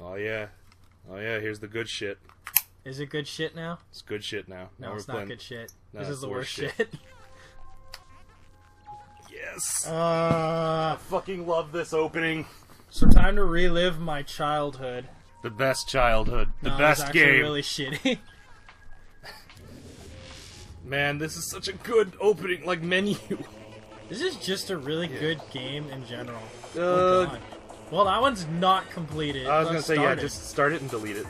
Oh yeah. Oh yeah, here's the good shit. Is it good shit now? It's good shit now. No, it's not good shit. No, this it's is the the worst worst shit. Yes. I fucking love this opening. So time to relive my childhood. The best childhood. The best it was actually game. really shitty. Man, this is such a good opening, like, menu. This is just a really good game in general. Uh, God. Well, that one's not completed. I was Let's gonna say, start yeah, it. just start it and delete it.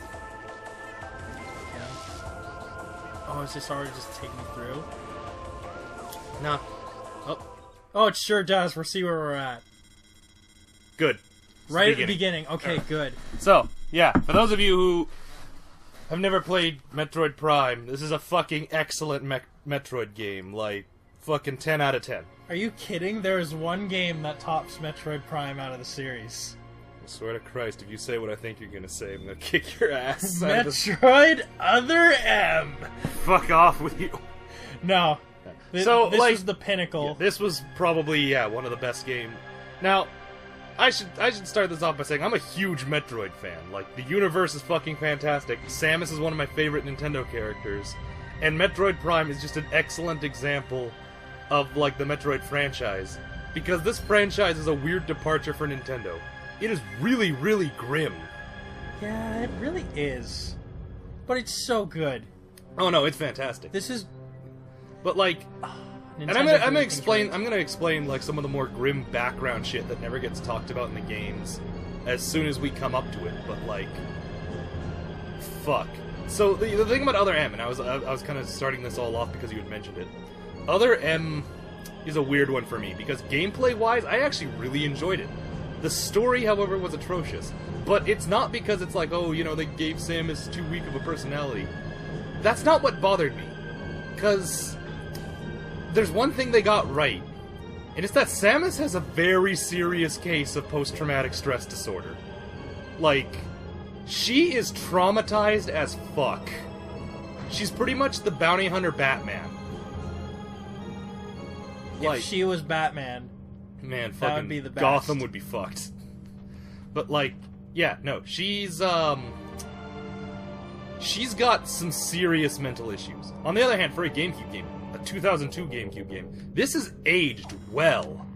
Oh, is this already just taking me through? No. Oh, it sure does. We'll see where we're at. Good. Right at the beginning. Okay, good. So, yeah, for those of you who have never played Metroid Prime, this is a fucking excellent Metroid game. Like, fucking 10 out of 10. Are you kidding? There is one game that tops Metroid Prime out of the series. I swear to Christ, if you say what I think you're gonna say, I'm gonna kick your ass. Metroid Other M! Fuck off with you. No. This was the pinnacle. Yeah, this was probably, one of the best games. Now, I should start this off by saying I'm a huge Metroid fan. Like, the universe is fucking fantastic. Samus is one of my favorite Nintendo characters. And Metroid Prime is just an excellent example of, like, the Metroid franchise. Because this franchise is a weird departure for Nintendo. It is really, really grim. Yeah, it really is. But it's so good. Oh no, it's fantastic. This is... But, like... And I'm gonna explain like some of the more grim background shit that never gets talked about in the games as soon as we come up to it. But like, fuck. So the thing about Other M, and I was kind of starting this all off because you had mentioned it. Other M is a weird one for me because gameplay wise, I actually really enjoyed it. The story, however, was atrocious. But it's not because it's like, oh, you know, they gave Samus too weak of a personality. That's not what bothered me. Because there's one thing they got right, and it's that Samus has a very serious case of post-traumatic stress disorder. Like, she is traumatized as fuck. She's pretty much the bounty hunter Batman. If she was Batman, man, that would be the best. Gotham would be fucked. But like, yeah, no, she's got some serious mental issues. On the other hand, for a GameCube game, a 2002 GameCube game, this is aged well.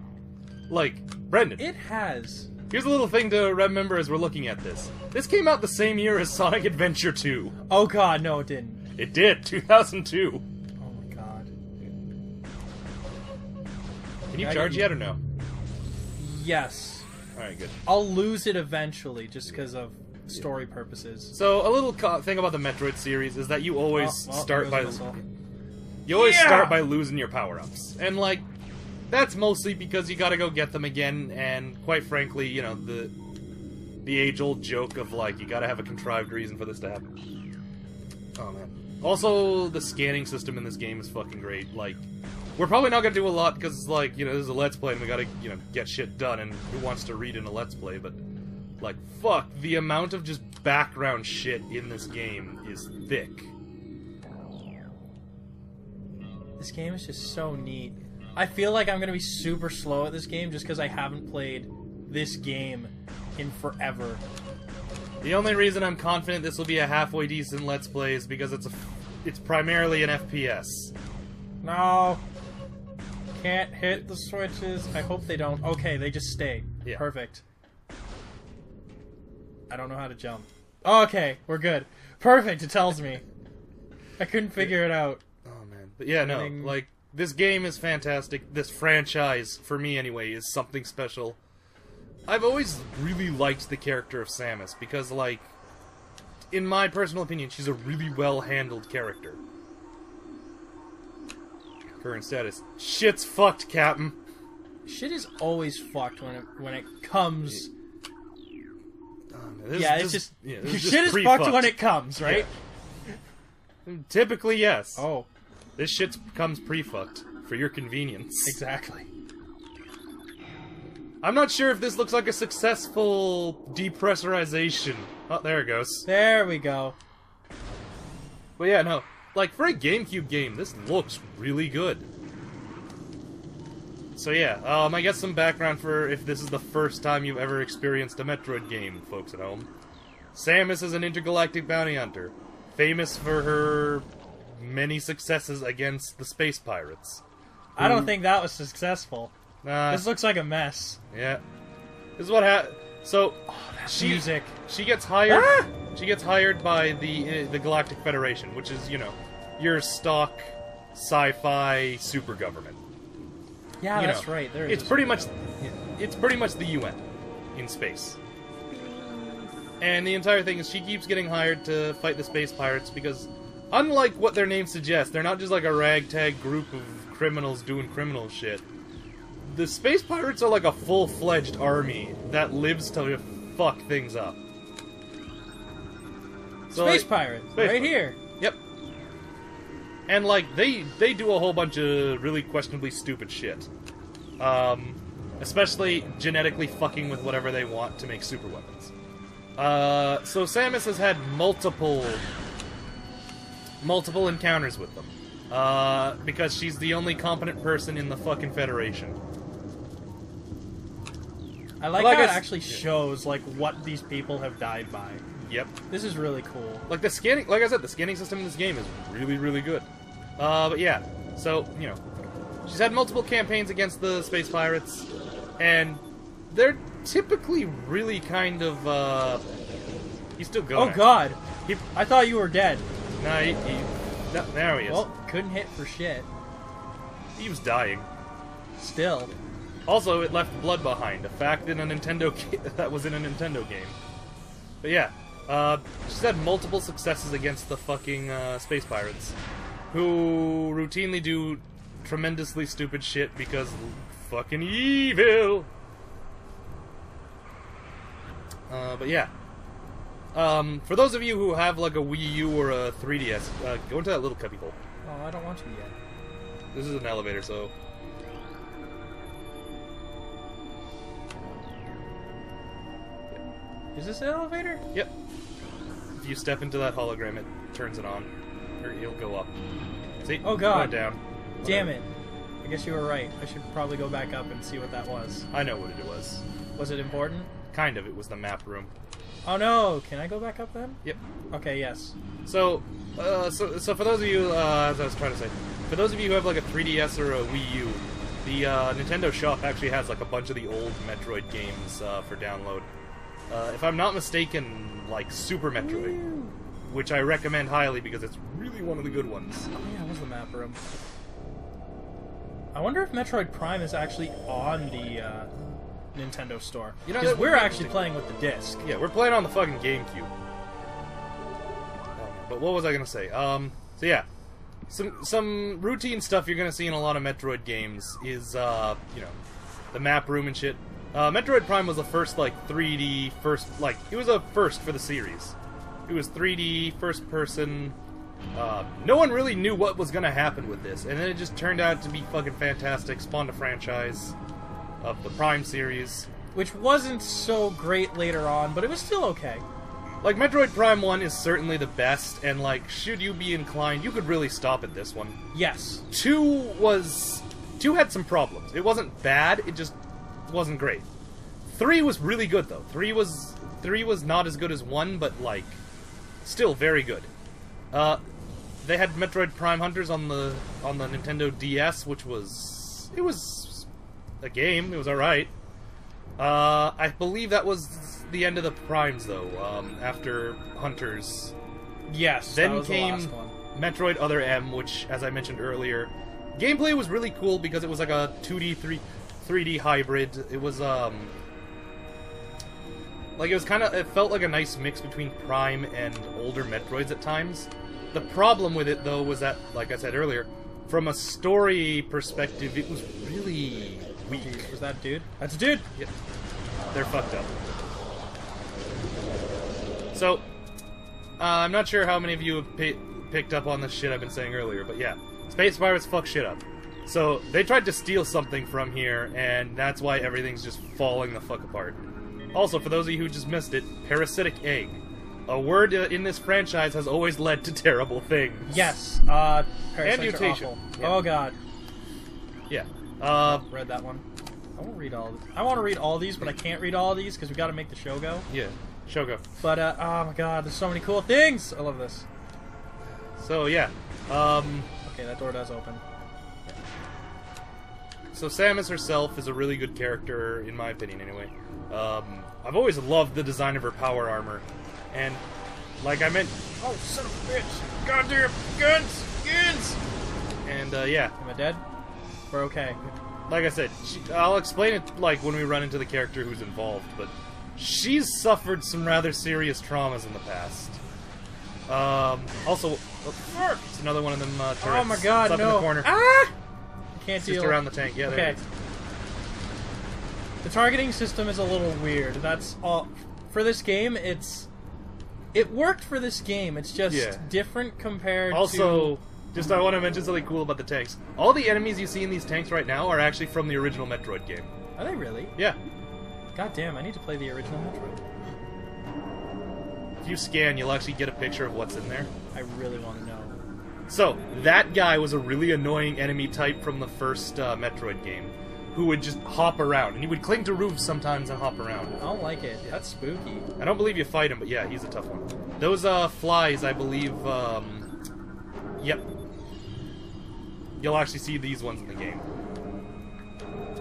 Like, Brendan. It has. Here's a little thing to remember as we're looking at this. This came out the same year as Sonic Adventure 2. Oh god, no it didn't. It did, 2002. Oh my god. Can you charge yet or no? Yes. Alright, good. I'll lose it eventually, just because of story purposes. So, a little thing about the Metroid series is that you always start by... You always Yeah! start by losing your power-ups. And, like, that's mostly because you gotta go get them again, and quite frankly, you know, the age-old joke of, like, you gotta have a contrived reason for this to happen. Oh, man. Also, the scanning system in this game is fucking great. Like, we're probably not gonna do a lot because, like, you know, this is a Let's Play and we gotta, you know, get shit done, and who wants to read in a Let's Play, but, like, fuck, the amount of just background shit in this game is thick. This game is just so neat. I feel like I'm gonna be super slow at this game just because I haven't played this game in forever. The only reason I'm confident this will be a halfway decent Let's Play is because it's primarily an FPS. No. Can't hit the switches. I hope they don't. Okay, they just stay. Yeah. Perfect. I don't know how to jump. Okay, we're good. Perfect, it tells me. I couldn't figure it out. Oh, man. But yeah, no, like, this game is fantastic. This franchise, for me anyway, is something special. I've always really liked the character of Samus, because, like, in my personal opinion, she's a really well-handled character. Current status. Shit's fucked, Captain. Shit is always fucked when it comes... Shit is fucked when it comes, right? Yeah. Typically, yes. Oh. This shit comes pre-fucked, for your convenience. Exactly. I'm not sure if this looks like a successful depressurization. Oh, there it goes. There we go. But yeah, no. Like, for a GameCube game, this looks really good. So yeah, I guess some background for if this is the first time you've ever experienced a Metroid game, folks at home. Samus is an intergalactic bounty hunter, famous for her many successes against the space pirates. I don't think that was successful. This looks like a mess. Yeah. This is what happened. So, music. She gets hired. Ah! She gets hired by the Galactic Federation, which is, you know, your stock sci-fi super government. Yeah, that's right. It's pretty much the UN in space. And the entire thing is she keeps getting hired to fight the space pirates because, unlike what their name suggests, they're not just like a ragtag group of criminals doing criminal shit. The space pirates are like a full-fledged army that lives to fuck things up. So, space pirates, right here. Yep. And like they do a whole bunch of really questionably stupid shit. Especially genetically fucking with whatever they want to make super weapons. So Samus has had multiple encounters with them. Because she's the only competent person in the fucking Federation. I like how it actually shows like what these people have died by. Yep. This is really cool. Like the scanning, like I said, the scanning system in this game is really, really good. But yeah, so, you know, she's had multiple campaigns against the space pirates, and they're typically really kind of, he's still going. Oh god! I thought you were dead. Nah, there he is. Well, couldn't hit for shit. He was dying. Still. Also, it left blood behind, a fact in a Nintendo that was in a Nintendo game. But yeah, she's had multiple successes against the fucking space pirates, who routinely do tremendously stupid shit because fucking evil. But yeah. For those of you who have like a Wii U or a 3DS, go into that little cubbyhole. Oh, I don't want to yet. This is an elevator, so... Is this an elevator? Yep. If you step into that hologram, it turns it on. Or it'll go up. See? Oh god. Went down. Damn it. I guess you were right. I should probably go back up and see what that was. I know what it was. Was it important? Kind of. It was the map room. Oh no! Can I go back up then? Yep. Okay, yes. So for those of you, as I was trying to say, for those of you who have like a 3DS or a Wii U, the Nintendo shop actually has like a bunch of the old Metroid games for download. If I'm not mistaken, like Super Metroid, which I recommend highly because it's really one of the good ones. Oh yeah, it was the map room. I wonder if Metroid Prime is actually on the Nintendo store. You know, because we're actually playing with the disc. Yeah, we're playing on the fucking GameCube. But what was I gonna say? So yeah, some routine stuff you're gonna see in a lot of Metroid games is you know, the map room and shit. Metroid Prime was the first like 3D it was a first for the series. It was 3D first person. No one really knew what was gonna happen with this, and then it just turned out to be fucking fantastic. Spawned a franchise of the Prime series, which wasn't so great later on, but it was still okay. Like, Metroid Prime 1 is certainly the best, and, like, should you be inclined, you could really stop at this one. Yes. 2 had some problems. It wasn't bad, it just wasn't great. 3 was really good, though. 3 was not as good as 1, but, like, still very good. They had Metroid Prime Hunters on the Nintendo DS, which was... it was a game, it was alright. I believe that was the end of the Primes, though, after Hunters. Yes, then that was came the last one. Metroid Other M, which, as I mentioned earlier, gameplay was really cool because it was like a 2D, 3D hybrid. It was, like, it was kind of, it felt like a nice mix between Prime and older Metroids at times. The problem with it, though, was that, like I said earlier, from a story perspective, it was really weak. Jeez, was that dude? That's a dude! Yep. They're fucked up. So, I'm not sure how many of you have picked up on the shit I've been saying earlier, but yeah, Space Pirates fuck shit up. So, they tried to steal something from here, and that's why everything's just falling the fuck apart. Also, for those of you who just missed it, parasitic egg. A word in this franchise has always led to terrible things. Yes, parasites mutation. are awful. Yeah. Oh god. Yeah. Read that one. I want to read all. I want to read all these, but I can't read all of these because we got to make the show go. Yeah. Shogo. But, oh my god, there's so many cool things! I love this. So, yeah. Okay, that door does open. So Samus herself is a really good character, in my opinion, anyway. I've always loved the design of her power armor. And, like I meant... Oh, son of a bitch! Goddamn guns! Guns! And, yeah. Am I dead? We're okay. Like I said, I'll explain it, like, when we run into the character who's involved, but she's suffered some rather serious traumas in the past. Also, it's another one of them turrets. Oh my god, it's up in the corner. Ah! Can't deal. Just around the tank. Yeah, there okay. it is. The targeting system is a little weird. That's all. For this game, it worked for this game. It's just different compared also, to... just I want to mention something cool about the tanks. All the enemies you see in these tanks right now are actually from the original Metroid game. Are they really? Yeah. God damn, I need to play the original Metroid. If you scan, you'll actually get a picture of what's in there. I really want to know. So, that guy was a really annoying enemy type from the first Metroid game, who would just hop around. And he would cling to roofs sometimes and hop around. I don't like it. That's spooky. I don't believe you fight him, but yeah, he's a tough one. Those flies, I believe, yep. You'll actually see these ones in the game.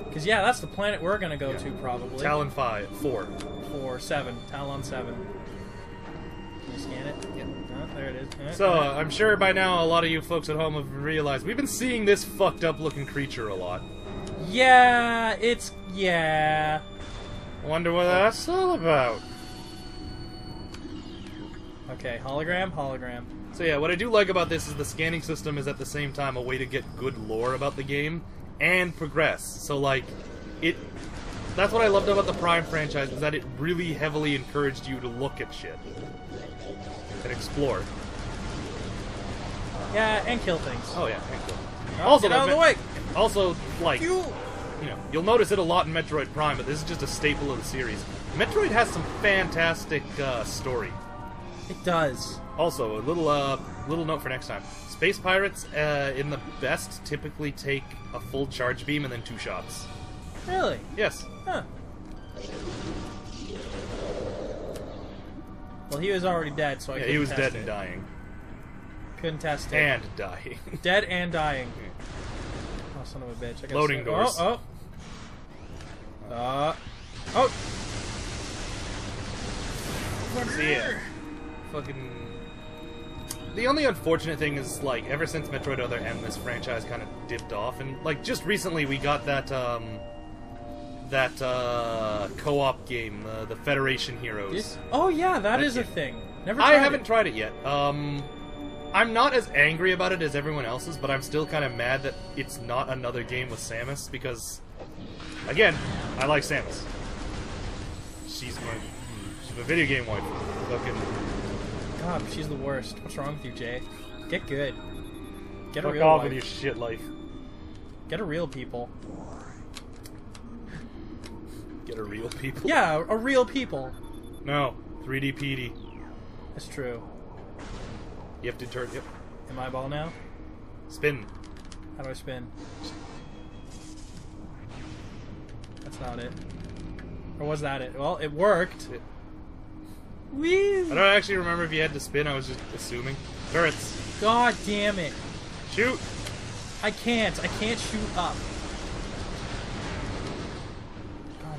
Because, yeah, that's the planet we're going to go to, probably. Talon 4. 7. Talon 7. Can you scan it? Yeah. Oh, there it is. So, I'm sure by now a lot of you folks at home have realized we've been seeing this fucked up looking creature a lot. Yeah, it's... yeah. Wonder what that's all about. Okay, hologram. So yeah, what I do like about this is the scanning system is at the same time a way to get good lore about the game and progress. So like, that's what I loved about the Prime franchise, is that it really heavily encouraged you to look at shit. And explore. Yeah, and kill things. Oh yeah, and kill. Oh, Also, get out of the way! Also, like, you know, you'll notice it a lot in Metroid Prime, but this is just a staple of the series. Metroid has some fantastic story. It does. Also, a little note for next time. Space pirates, in the best, typically take a full charge beam and then 2 shots. Really? Yes. Huh. Well, he was already dead, so I couldn't he was test dead it. and dying. Couldn't test it. And dying. Dead and dying. Oh, son of a bitch. I gotta Loading doors. Oh! See ya. Fucking... The only unfortunate thing is, like, ever since Metroid Other M, this franchise kind of dipped off, and, like, just recently we got that, co-op game, the Federation Heroes. Oh yeah, that is a game. thing. Never I tried haven't it. tried it yet. I'm not as angry about it as everyone else is, but I'm still kind of mad that it's not another game with Samus, because, again, I like Samus. She's my video game wife. Fucking... God, she's the worst. What's wrong with you, Jay? Get good. Get a Fuck real off wife. with your shit life. Get a real people. Get a real people? Yeah, a real people. No. 3D PD. That's true. You have to turn... Yep. Am I ball now? Spin. How do I spin? That's not it. Or was that it? Well, it worked. Woo! I don't actually remember if you had to spin, I was just assuming. Turrets. God damn it. Shoot! I can't shoot up. God.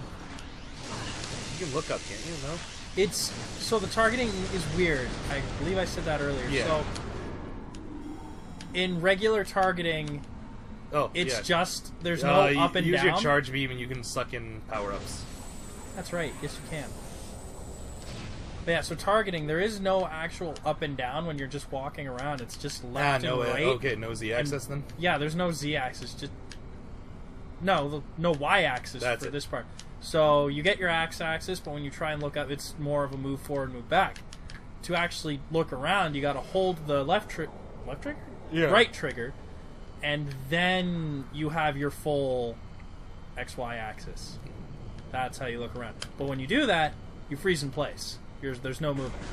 You can look up, can't you? No? It's... So the targeting is weird. I believe I said that earlier. Yeah. So, in regular targeting, it's just... There's no up and use down. your charge beam and you can suck in power-ups. That's right. Yes, you can. But yeah, so targeting, there is no actual up and down when you're just walking around. It's just left and right. Okay, no Z-axis then? Yeah, there's no Z-axis. Just no Y-axis for this part. So you get your X-axis, but when you try and look up, it's more of a move forward, move back. To actually look around, you got to hold the left trigger? Yeah. Right trigger, and then you have your full X-Y axis. That's how you look around. But when you do that, you freeze in place. There's no movement.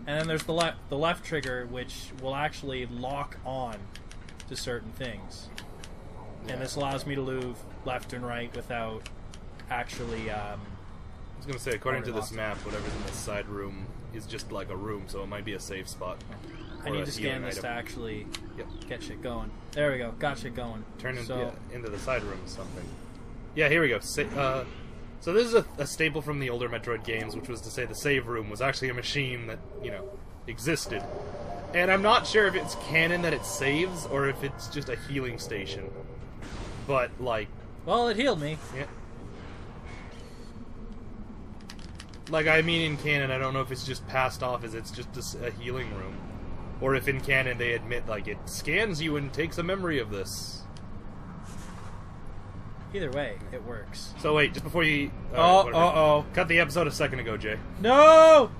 And then there's the left trigger, which will actually lock on to certain things. And this allows me to move left and right without actually was gonna say, according to this map, whatever's in this side room is just like a room, so it might be a safe spot. I need to scan this to actually get shit going. There we go. Got shit going. Turn into the side room or something. Yeah, here we go. So this is a staple from the older Metroid games, which was to say the save room was actually a machine that, you know, existed. And I'm not sure if it's canon that it saves, or if it's just a healing station. But, like... Well, it healed me. Yeah. Like, I mean in canon, I don't know if it's just passed off as it's just a healing room. Or if in canon they admit, like, it scans you and takes a memory of this. Either way, it works. So wait, just before you... Uh-oh. Cut the episode a second ago, Jay. No!